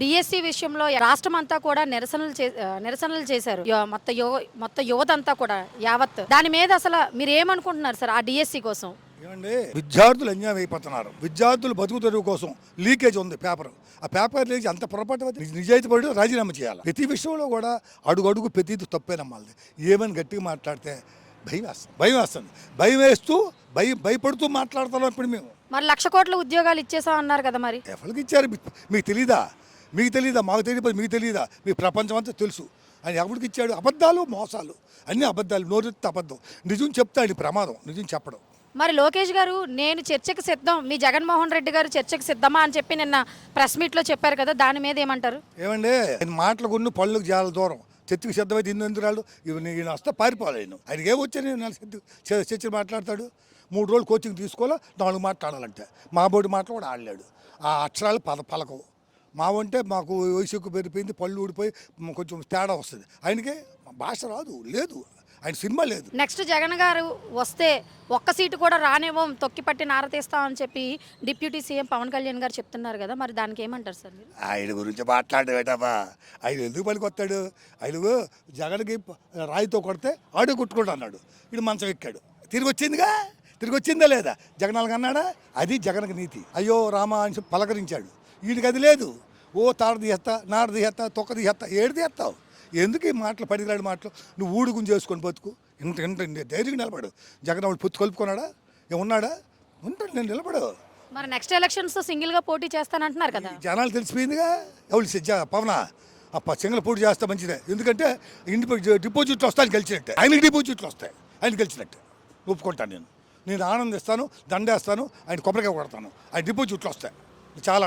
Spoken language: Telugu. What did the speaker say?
డిఎస్సి విషయంలో రాష్ట్రం అంతా కూడా నిరసనలు చేశారు. మొత్తం యువత అంతా కూడా యావత్ దాని మీద అసలు మీరు ఏమనుకుంటున్నారు సార్ ఆ డిఎస్సి కోసం? ఏమండి, విద్యార్థులు అన్యాయం అయిపోతున్నారు. విద్యార్థులు బతుకు తెరువు కోసం లీకేజ్ ఉంది పేపర్. ఆ పేపర్ లీకేజ్ అంత పొరపాటు నిజాయితీ పడి రాజీనామా చేయాలి. ప్రతి విషయంలో కూడా అడుగు ప్రతిది తప్పే నమ్మాలి. ఏమని గట్టిగా మాట్లాడితే భయం వేస్తుంది. భయపడుతూ మాట్లాడుతున్నాం ఇప్పుడు మేము. మరి 1,00,000 కోట్ల ఉద్యోగాలు ఇచ్చేసా అన్నారు కదా, మరి ఎవరికి ఇచ్చారు? మీకు తెలీదా? మాకు తెలియదు, మీకు తెలియదా? మీ ప్రపంచం అంతా తెలుసు. ఆయన ఎవరికి ఇచ్చాడు? అబద్ధాలు, మోసాలు, అన్ని అబద్ధాలు. నోరెత్తి అబద్ధం. నిజం చెప్తాడు ప్రమాదం, నిజం చెప్పడం. మరి లోకేష్ గారు నేను చర్చకు సిద్ధం, మీ జగన్మోహన్ రెడ్డి గారు చర్చకు సిద్ధమా అని చెప్పి నిన్న ప్రెస్ మీట్లో చెప్పారు కదా, దాని మీద ఏమంటారు? ఏమండి, ఆయన మాటలు కొన్ని పళ్ళకు చాలా దూరం. చర్చకు సిద్ధమైతే ఎందురాళ్ళు ఈయన వస్తే పారిపోవాలి. ఆయనకి ఏమొచ్చాను చర్చలు మాట్లాడతాడు. 3 రోజులు కోచింగ్ తీసుకోవాలా, 4 మాట్లాడాలంటే మా బోర్డు మాటలు కూడా ఆడలేడు. ఆ అక్షరాలు పలకవు. మావంటే మాకు వయసు ఎక్కువ పెరిగిపోయింది, పళ్ళు ఊడిపోయి కొంచెం తేడా వస్తుంది. ఆయనకే భాష రాదు, లేదు, ఆయన సినిమా లేదు. నెక్స్ట్ జగన్ గారు వస్తే ఒక్క సీటు కూడా రానివ్వం, తొక్కిపట్టి నారతీస్తామని చెప్పి డిప్యూటీ సీఎం పవన్ కళ్యాణ్ గారు చెప్తున్నారు కదా, మరి దానికి ఏమంటారు సార్ మీరు? ఆయన గురించి మాట్లాడేటమ్మా, ఆయన ఎందుకు పనికొస్తాడు? ఆయన జగన్కి రాయితో కొడితే ఆడు కొట్టుకుంటా అన్నాడు. ఇది మంచం ఎక్కాడు, తిరిగి వచ్చిందా లేదా? జగనాలకు అన్నాడా? అది జగన్కి నీతి. అయ్యో రామా అని పలకరించాడు. వీడికి అది లేదు. ఓ తాడు తీస్తా, నాడు తీస్తా, తొక్క తీస్తా, ఏడు తీస్తావు. ఎందుకు ఈ మాటలు, పడిరాడు మాటలు? నువ్వు ఊడుకుని చేసుకొని బతుకు. ఇంత ధైర్యంగా నిలబడు. జగన్ వాడు పొత్తు కలుపుకున్నాడా? ఏమన్నాడా? ఉంటాడు, నేను నిలబడు. మరి నెక్స్ట్ ఎలక్షన్స్ సింగిల్గా పోటీ చేస్తానంటున్నారు కదా. జనాలు తెలిసిపోయిందిగా. ఎవరు పవన సింగిల్ పోటీ చేస్తా మంచిదే. ఎందుకంటే డిపాజిట్లు వస్తాయని గెలిచినట్టే. ఆయనకి డిపాజిట్లు వస్తాయి, ఆయన గెలిచినట్టే ఒప్పుకుంటాను. నేను ఆనందిస్తాను, దండేస్తాను, ఆయన కొబ్బరికాయ కొడతాను. ఆయన డిపాజిట్లు వస్తాయి, చాలా ఆనందం.